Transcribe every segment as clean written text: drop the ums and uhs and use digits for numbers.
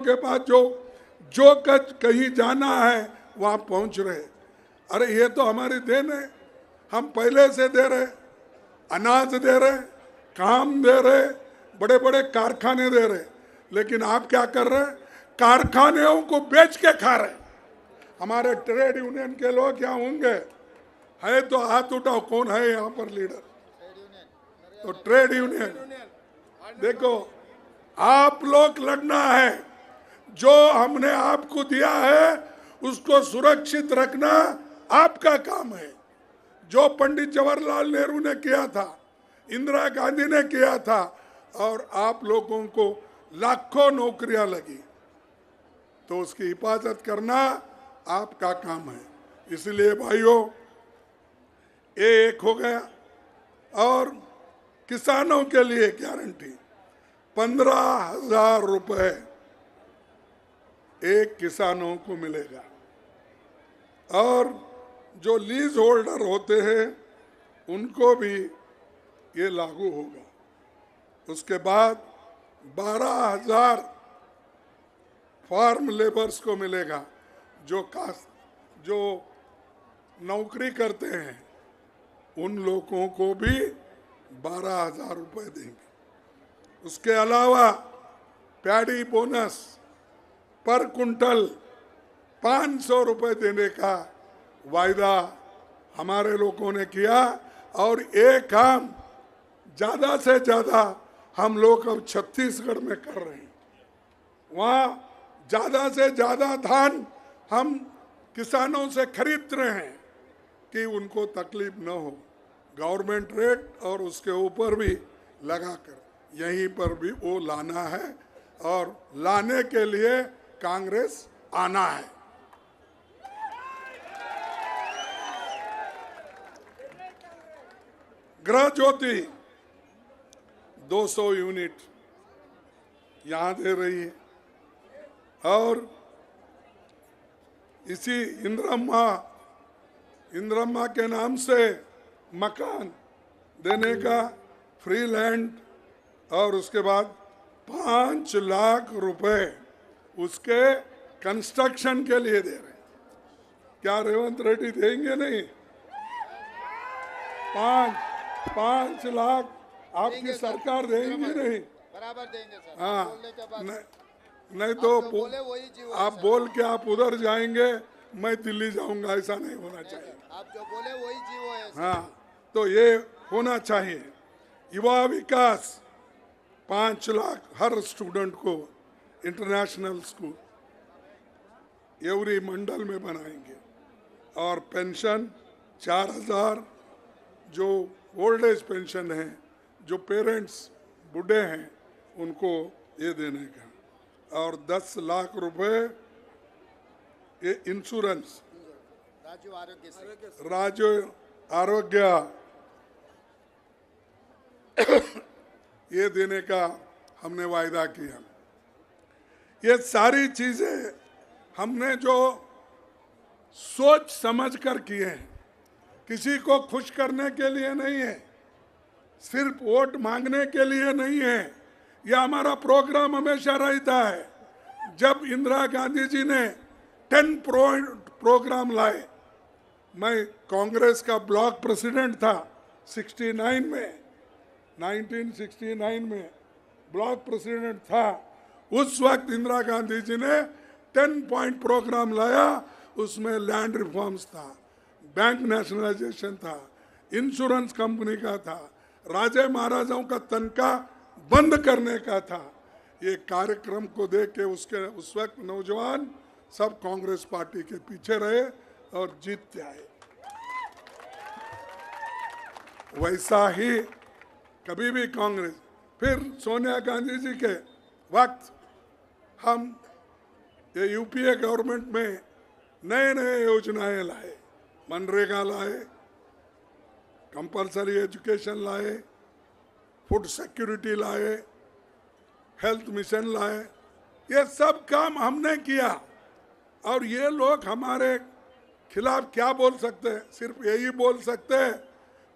के पास जो कहीं जाना है वहां पहुंच रहे। अरे ये तो हमारी देन है, हम पहले से दे रहे, अनाज दे रहे, काम दे रहे, बड़े बड़े कारखाने दे रहे, लेकिन आप क्या कर रहे हैं? कारखानों को बेच के खा रहे। हमारे ट्रेड यूनियन के लोग यहाँ होंगे, है तो हाथ उठाओ, कौन है यहाँ पर लीडर? तो ट्रेड यूनियन देखो, आप लोग लड़ना है, जो हमने आपको दिया है उसको सुरक्षित रखना आपका काम है। जो पंडित जवाहरलाल नेहरू ने किया था, इंदिरा गांधी ने किया था, और आप लोगों को लाखों नौकरियां लगी, तो उसकी हिफाजत करना आपका काम है। इसलिए भाइयों, ये एक हो गया। और किसानों के लिए गारंटी 15,000 रुपए एक किसानों को मिलेगा। और जो लीज होल्डर होते हैं उनको भी ये लागू होगा। उसके बाद 12,000 फार्म लेबर्स को मिलेगा, जो नौकरी करते हैं उन लोगों को भी 12,000 रुपए देंगे। उसके अलावा पैडी बोनस पर कुंटल 500 रुपए देने का वायदा हमारे लोगों ने किया, और एक काम ज्यादा से ज्यादा हम लोग अब छत्तीसगढ़ में कर रहे हैं। वहाँ ज्यादा से ज्यादा धान हम किसानों से खरीद रहे हैं कि उनको तकलीफ न हो। गवर्नमेंट रेट और उसके ऊपर भी लगाकर यहीं पर भी वो लाना है, और लाने के लिए कांग्रेस आना है। गृह ज्योति 200 यूनिट यहां दे रही है, और इसी इंदिरम्मा के नाम से मकान देने का, फ्री लैंड, और उसके बाद 5 लाख रुपए उसके कंस्ट्रक्शन के लिए दे रहे। क्या रेवंत रेड्डी देंगे? नहीं, 5 लाख आपकी सरकार देंगी? नहीं, बराबर देंगे सर। हाँ, नहीं तो आप बोल के आप उधर जाएंगे, मैं दिल्ली जाऊंगा, ऐसा नहीं होना चाहिए। आप जो बोले वही जीवो है। हाँ, तो ये होना चाहिए। युवा विकास 5 लाख हर स्टूडेंट को इंटरनेशनल स्कूल एवरी मंडल में बनाएंगे, और पेंशन 4,000, जो ओल्ड एज पेंशन है, जो पेरेंट्स बूढ़े हैं उनको ये देने का, और 10 लाख रुपए ये इंश्योरेंस, राज्य आरोग्य ये देने का हमने वायदा किया। ये सारी चीजें हमने जो सोच समझ कर किए हैं, किसी को खुश करने के लिए नहीं है, सिर्फ वोट मांगने के लिए नहीं है। यह हमारा प्रोग्राम हमेशा रहता है। जब इंदिरा गांधी जी ने 10 प्रोग्राम लाए, मैं कांग्रेस का ब्लॉक प्रेसिडेंट था 69 में, 1969 में ब्लॉक प्रेसिडेंट था। उस वक्त इंदिरा गांधी जी ने 10 पॉइंट प्रोग्राम लाया। उसमें लैंड रिफॉर्म्स था, बैंक नेशनलाइजेशन था, इंश्योरेंस कंपनी का था, राजे महाराजाओं का तनख्वाह बंद करने का था। ये कार्यक्रम को देख के उस वक्त नौजवान सब कांग्रेस पार्टी के पीछे रहे और जीतते आए। वैसा ही कभी भी कांग्रेस, फिर सोनिया गांधी जी के वक्त हम ये यूपीए गवर्नमेंट में नए नए योजनाएं लाए, मनरेगा लाए, कंपलसरी एजुकेशन लाए, फूड सिक्योरिटी लाए, हेल्थ मिशन लाए। ये सब काम हमने किया, और ये लोग हमारे खिलाफ क्या बोल सकते हैं? सिर्फ यही बोल सकते हैं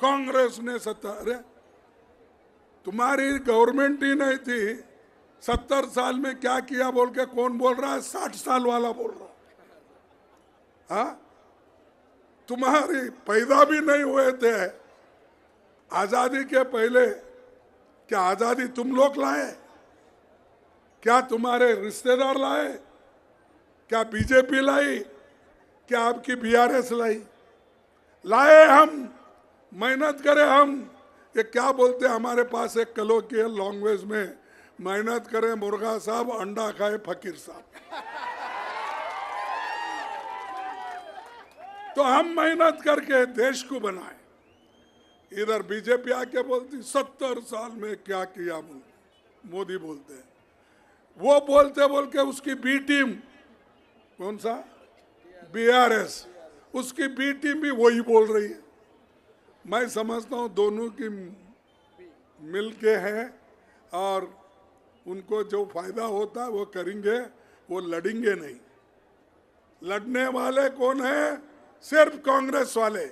कांग्रेस ने सत्ता। अरे तुम्हारी गवर्नमेंट ही नहीं थी, 70 साल में क्या किया बोल के कौन बोल रहा है? 60 साल वाला बोल रहा है। हाँ, तुम्हारी पैदा भी नहीं हुए थे आजादी के पहले। क्या आजादी तुम लोग लाए? क्या तुम्हारे रिश्तेदार लाए? क्या बीजेपी लाई? क्या आपकी बीआरएस लाई? लाए हम, मेहनत करें हम। ये क्या बोलते हैं हमारे पास एक कलोकियल लैंग्वेज में, मेहनत करें मुर्गा साहब, अंडा खाए फकीर साहब। तो हम मेहनत करके देश को बनाए। इधर बीजेपी आके बोलती 70 साल में क्या किया, मोदी बोलते हैं। वो बोलते बोल के उसकी बी टीम, कौन सा? बीआरएस, उसकी बी टीम भी वही बोल रही है। मैं समझता हूँ दोनों की मिल के हैं और उनको जो फायदा होता है वो करेंगे, वो लड़ेंगे नहीं। लड़ने वाले कौन है? सिर्फ कांग्रेस वाले,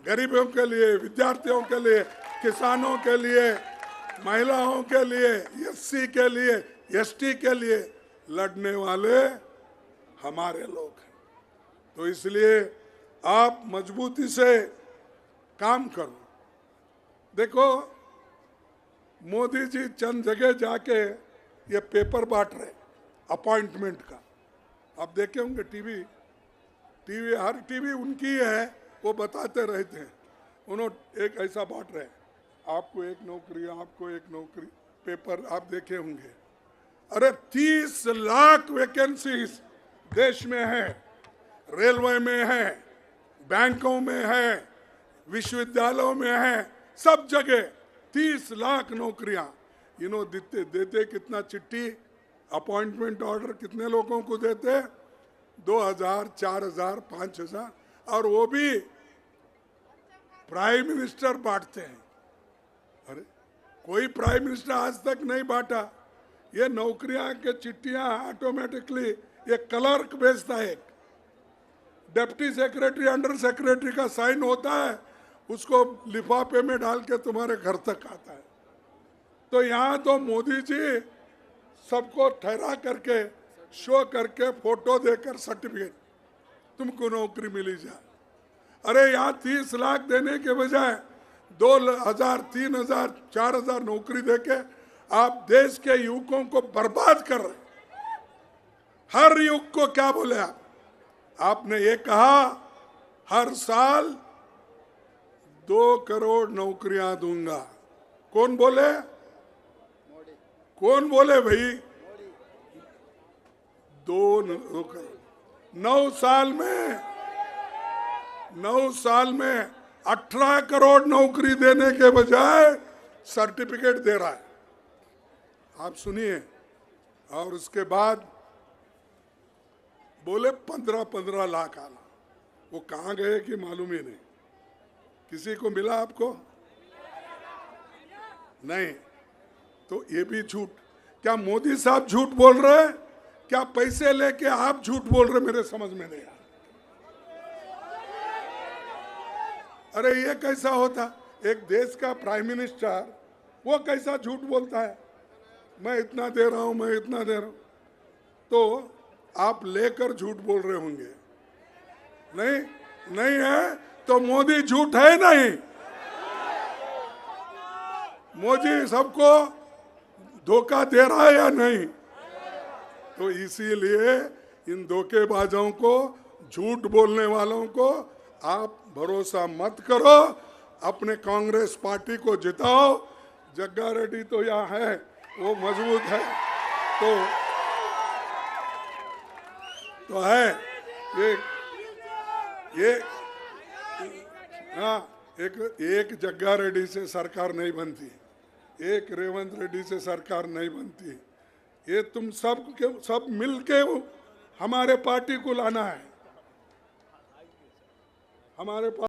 गरीबों के लिए, विद्यार्थियों के लिए, किसानों के लिए, महिलाओं के लिए, एससी के लिए, एसटी के लिए लड़ने वाले हमारे लोग हैं। तो इसलिए आप मजबूती से काम करो। देखो, मोदी जी चंद जगह जाके ये पेपर बांट रहे अपॉइंटमेंट का। आप देखे होंगे टीवी, हर टीवी उनकी है, वो बताते रहते हैं। उन्होंने एक ऐसा बांट रहे, आपको एक नौकरी, आपको एक नौकरी, पेपर आप देखे होंगे। अरे 30 लाख वैकेंसीज देश में है, रेलवे में है, बैंकों में है, विश्वविद्यालयों में है, सब जगह 30 लाख नौकरियां। इन्होंने देते कितना चिट्ठी, अपॉइंटमेंट ऑर्डर कितने लोगों को देते? 2000, 4000, 5000, और वो भी प्राइम मिनिस्टर बांटते हैं। अरे कोई प्राइम मिनिस्टर आज तक नहीं बांटा। ये नौकरियां के चिट्ठियां ऑटोमेटिकली ये क्लर्क भेजता है, डिप्टी सेक्रेटरी, अंडर सेक्रेटरी का साइन होता है, उसको लिफाफे में डाल के तुम्हारे घर तक आता है। तो यहाँ तो मोदी जी सबको ठहरा करके, शो करके, फोटो देकर सर्टिफिकेट, तुमको नौकरी मिली जाए। अरे यहाँ 30 लाख देने के बजाय 2000, 3000, 4000 नौकरी देके आप देश के युवकों को बर्बाद कर रहे। हर युवक को क्या बोले आपने ये कहा हर साल 2 करोड़ नौकरियां दूंगा। कौन बोले? कौन बोले भाई? 2 करोड़ 9 साल में 18 करोड़ नौकरी देने के बजाय सर्टिफिकेट दे रहा है। आप सुनिए। और उसके बाद बोले 15-15 लाख आना। वो कहाँ गए कि मालूम ही नहीं। किसी को मिला आपको? नहीं। तो ये भी झूठ। क्या मोदी साहब झूठ बोल रहे हैं? क्या पैसे लेके आप झूठ बोल रहे? मेरे समझ में नहीं आया। अरे ये कैसा होता? एक देश का प्राइम मिनिस्टर वो कैसा झूठ बोलता है? मैं इतना दे रहा हूं, मैं इतना दे रहा हूं। तो आप लेकर झूठ बोल रहे होंगे। नहीं है तो मोदी झूठ है नहीं। मोदी सबको धोखा दे रहा है या नहीं? तो इसीलिए इन धोखेबाजों को, झूठ बोलने वालों को आप भरोसा मत करो। अपने कांग्रेस पार्टी को जिताओ। जग्गा रेड्डी तो यहाँ है, वो मजबूत है। तो है ये हाँ, एक जग्गा रेड्डी से सरकार नहीं बनती, एक रेवंत रेड्डी से सरकार नहीं बनती। ये तुम सब मिल के हमारे पार्टी को लाना है। हमारे